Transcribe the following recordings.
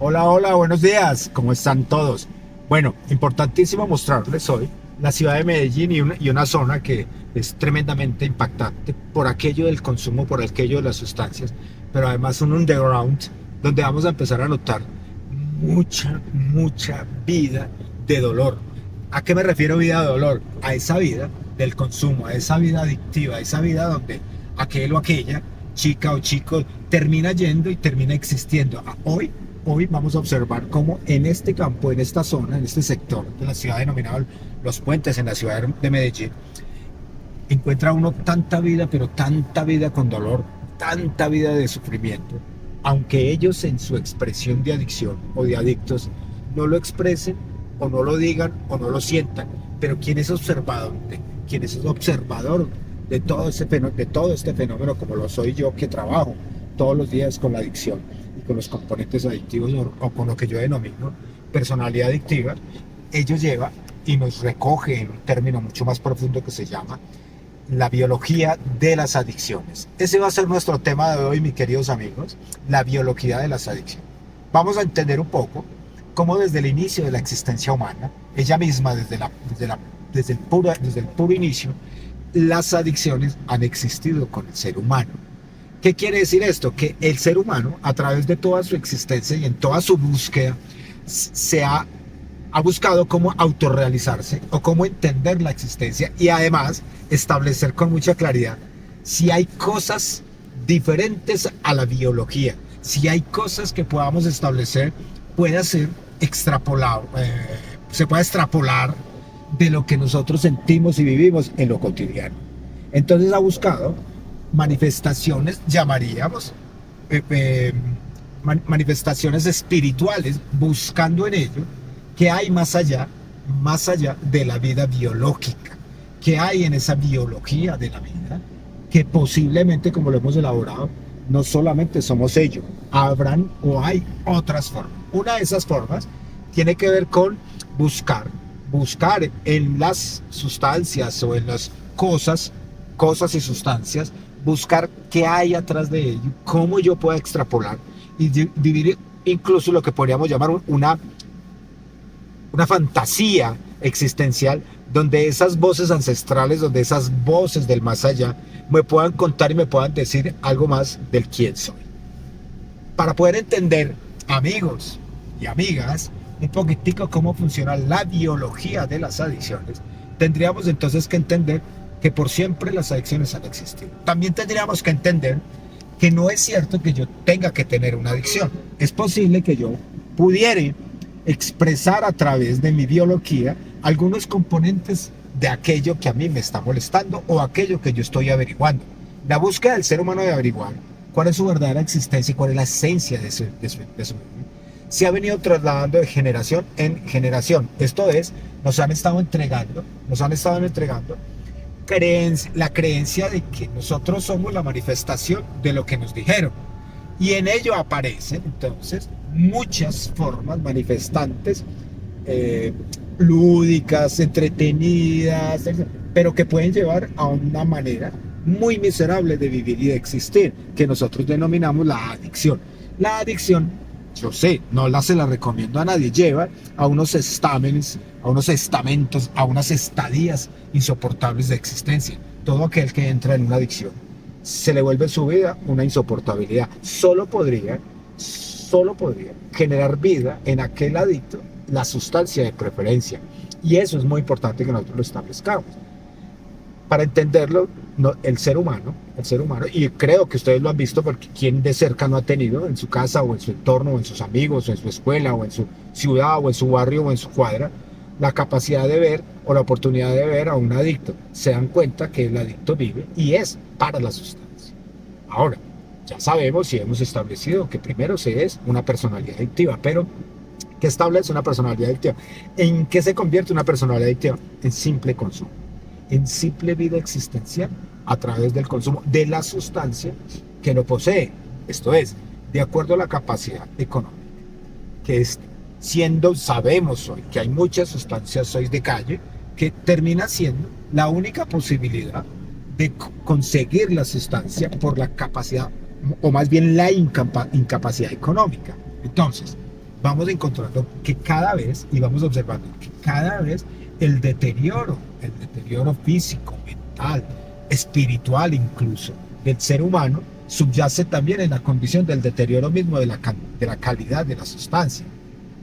Hola, hola, buenos días. ¿Cómo están todos? Bueno, importantísimo mostrarles hoy la ciudad de Medellín y una zona que es tremendamente impactante por aquello del consumo, por aquello de las sustancias, pero además un underground donde vamos a empezar a notar mucha vida de dolor. ¿A qué me refiero vida de dolor? A esa vida del consumo, a esa vida adictiva, a esa vida donde aquel o aquella chica o chico termina yendo y termina existiendo. Hoy vamos a observar cómo en este campo, en esta zona, en este sector de la ciudad denominado Los Puentes, en la ciudad de Medellín, encuentra uno tanta vida, pero tanta vida con dolor, tanta vida de sufrimiento, aunque ellos en su expresión de adicción o de adictos no lo expresen o no lo digan o no lo sientan, pero quien es observador, quien es observador de todo este fenómeno, como lo soy yo que trabajo todos los días con la adicción y con los componentes adictivos o con lo que yo denomino personalidad adictiva, ellos lleva y nos recoge en un término mucho más profundo que se llama la biología de las adicciones. Ese va a ser nuestro tema de hoy, mis queridos amigos, la biología de las adicciones. Vamos a entender un poco cómo desde el inicio de la existencia humana, ella misma desde el puro inicio, las adicciones han existido con el ser humano. ¿Qué quiere decir esto? Que el ser humano, a través de toda su existencia y en toda su búsqueda, ha buscado cómo autorrealizarse o cómo entender la existencia y además establecer con mucha claridad si hay cosas diferentes a la biología, si hay cosas que podamos establecer, pueda ser extrapolado, se puede extrapolar de lo que nosotros sentimos y vivimos en lo cotidiano. Entonces ha buscado manifestaciones, llamaríamos, manifestaciones espirituales, buscando en ello que hay más allá de la vida biológica, que hay en esa biología de la vida, que posiblemente, como lo hemos elaborado, no solamente somos ello, habrán o hay otras formas. Una de esas formas tiene que ver con buscar en las sustancias o en las cosas y sustancias, buscar qué hay atrás de ello, cómo yo puedo extrapolar y vivir incluso lo que podríamos llamar una fantasía existencial donde esas voces ancestrales, donde esas voces del más allá me puedan contar y me puedan decir algo más del quién soy. Para poder entender, amigos y amigas, un poquitico cómo funciona la biología de las adicciones, tendríamos entonces que entender que por siempre las adicciones han existido. También tendríamos que entender que no es cierto que yo tenga que tener una adicción. Es posible que yo pudiera expresar a través de mi biología algunos componentes de aquello que a mí me está molestando o aquello que yo estoy averiguando. La búsqueda del ser humano de averiguar cuál es su verdadera existencia y cuál es la esencia de su se ha venido trasladando de generación en generación. Esto es, nos han estado entregando la creencia de que nosotros somos la manifestación de lo que nos dijeron. Y en ello aparecen entonces muchas formas manifestantes, lúdicas, entretenidas, pero que pueden llevar a una manera muy miserable de vivir y de existir, que nosotros denominamos la adicción. La adicción, yo sé, no se la recomiendo a nadie, lleva a unos estámenes, a unos estamentos, a unas estadías insoportables de existencia. Todo aquel que entra en una adicción se le vuelve su vida una insoportabilidad. Solo podría generar vida en aquel adicto la sustancia de preferencia. Y eso es muy importante que nosotros lo establezcamos. Para entenderlo, el ser humano, y creo que ustedes lo han visto porque quien de cerca no ha tenido en su casa o en su entorno o en sus amigos o en su escuela o en su ciudad o en su barrio o en su cuadra, la capacidad de ver o la oportunidad de ver a un adicto. Se dan cuenta que el adicto vive y es para la sustancia. Ahora, ya sabemos y hemos establecido que primero se es una personalidad adictiva, pero ¿qué establece una personalidad adictiva? ¿En qué se convierte una personalidad adictiva? En simple consumo, en simple vida existencial a través del consumo de la sustancia que lo posee. Esto es, de acuerdo a la capacidad económica, que es sabemos hoy que hay muchas sustancias hoy de calle que termina siendo la única posibilidad de conseguir la sustancia por la capacidad, o más bien la incapacidad económica. Entonces, vamos encontrando que cada vez, y vamos observando que cada vez el deterioro físico, mental, espiritual incluso, del ser humano, subyace también en la condición del deterioro mismo de la calidad de la sustancia.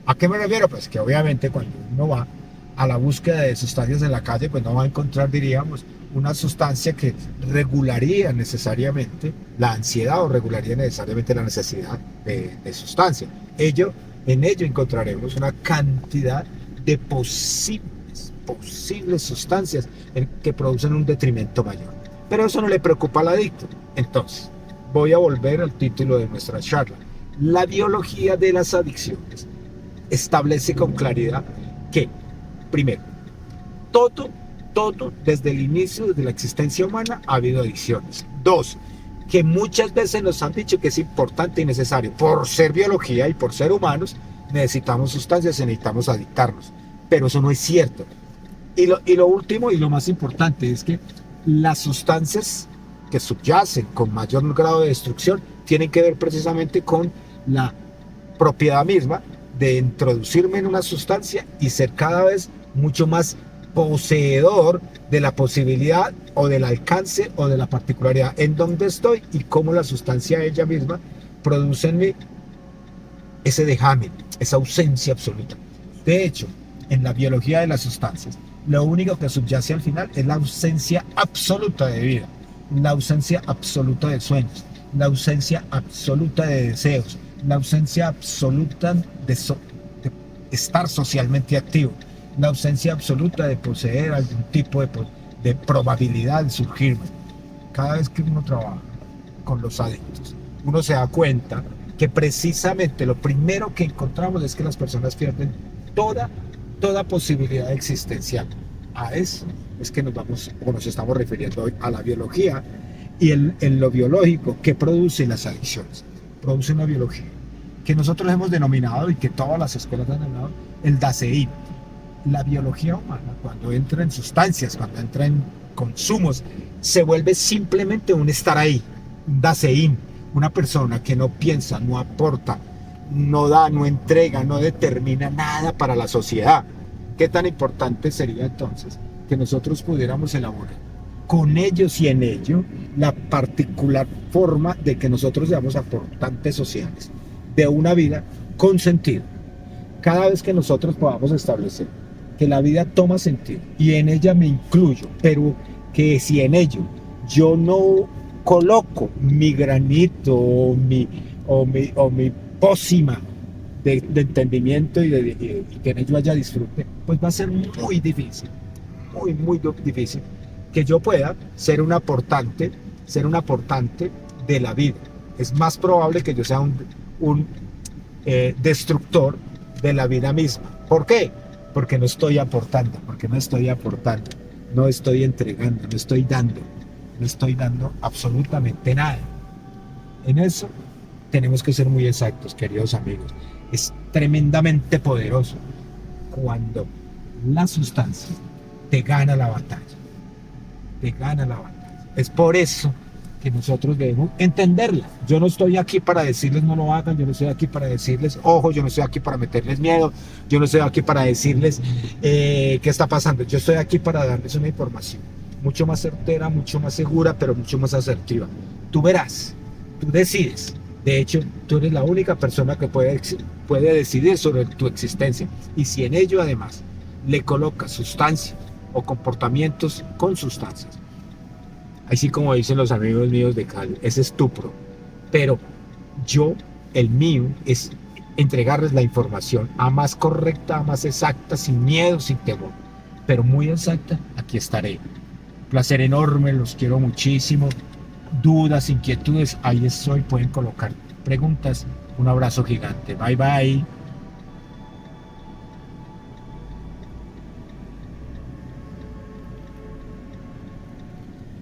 ¿A qué me refiero? Pues que obviamente cuando uno va a la búsqueda de sustancias en la calle, pues no va a encontrar, diríamos, una sustancia que regularía necesariamente la ansiedad o regularía necesariamente la necesidad de sustancia. En ello encontraremos una cantidad de posibles sustancias que producen un detrimento mayor. Pero eso no le preocupa al adicto. Entonces, voy a volver al título de nuestra charla. La biología de las adicciones establece con claridad que, primero, todo, desde el inicio de la existencia humana ha habido adicciones. Dos, que muchas veces nos han dicho que es importante y necesario, por ser biología y por ser humanos, necesitamos sustancias y necesitamos adictarnos. Pero eso no es cierto. Y lo último y lo más importante es que las sustancias que subyacen con mayor grado de destrucción tienen que ver precisamente con la propiedad misma de introducirme en una sustancia y ser cada vez mucho más poseedor de la posibilidad o del alcance o de la particularidad en donde estoy y cómo la sustancia ella misma produce en mí ese dejamen, esa ausencia absoluta. De hecho, en la biología de las sustancias, lo único que subyace al final es la ausencia absoluta de vida, la ausencia absoluta de sueños, la ausencia absoluta de deseos, la ausencia absoluta de estar socialmente activo, la ausencia absoluta de poseer algún tipo de probabilidad de surgirme. Cada vez que uno trabaja con los adictos, uno se da cuenta que precisamente lo primero que encontramos es que las personas pierden toda posibilidad existencial. A eso es que nos estamos refiriendo hoy, a la biología y en lo biológico que produce las adicciones. Produce una biología que nosotros hemos denominado y que todas las escuelas han denominado el daseín. La biología humana, cuando entra en sustancias, cuando entra en consumos, se vuelve simplemente un estar ahí, un daseín, una persona que no piensa, no aporta, no da, no entrega, no determina nada para la sociedad. ¿Qué tan importante sería entonces que nosotros pudiéramos elaborar con ellos y en ello la particular forma de que nosotros seamos aportantes sociales de una vida con sentido? Cada vez que nosotros podamos establecer que la vida toma sentido y en ella me incluyo, pero que si en ello yo no coloco mi granito o mi pócima de entendimiento y que en ello haya disfrute, pues va a ser muy difícil, muy difícil que yo pueda ser un aportante de la vida. Es más probable que yo sea un destructor de la vida misma. ¿Por qué? Porque no estoy aportando, no estoy entregando, no estoy dando absolutamente nada. En eso tenemos que ser muy exactos, queridos amigos. Es tremendamente poderoso cuando la sustancia te gana la batalla. Es por eso que nosotros debemos entenderla. Yo no estoy aquí para decirles no lo hagan, yo no estoy aquí para decirles ojo, yo no estoy aquí para meterles miedo, yo no estoy aquí para decirles qué está pasando. Yo estoy aquí para darles una información mucho más certera, mucho más segura, pero mucho más asertiva. Tú verás, tú decides. De hecho, tú eres la única persona que puede decidir sobre tu existencia. Y si en ello además le colocas sustancia o comportamientos con sustancias, así como dicen los amigos míos de Cali, es estupro. Pero el mío es entregarles la información a más correcta, a más exacta, sin miedo, sin temor, pero muy exacta. Aquí estaré. Placer enorme, los quiero muchísimo. Dudas, inquietudes, ahí estoy, pueden colocar preguntas. Un abrazo gigante. Bye bye.